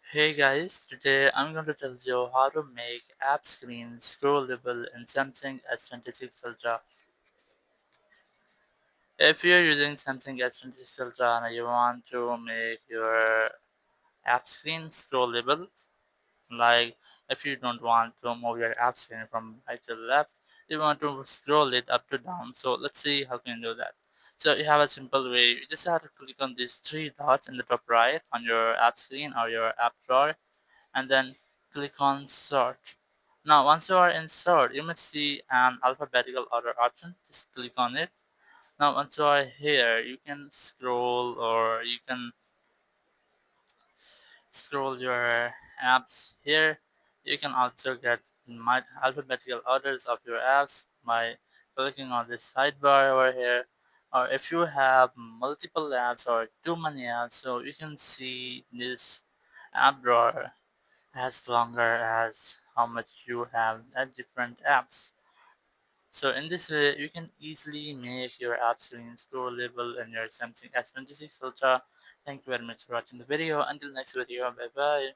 Hey guys, today I'm going to tell you how to make app screens scrollable in Samsung S26 Ultra. If you're using Samsung S26 Ultra and you want to make your app screen scrollable, like if you don't want to move your app screen from right to left, you want to scroll it up to down. So let's see how can you do that. So you have a simple way. You just have to click on these three dots in the top right on your app screen or your app drawer, and then click on sort. Now once you are in sort, you must see an alphabetical order option. Just click on it. Now once you are here, you can scroll or you can scroll your apps here. You can also get alphabetical orders of your apps by clicking on this sidebar over here. Or if you have multiple apps or too many apps, so you can see this app drawer as longer as how much you have at different apps. So in this way, you can easily make your app screen scrollable in your Samsung S26 Ultra. Thank you very much for watching the video. Until next video, bye bye.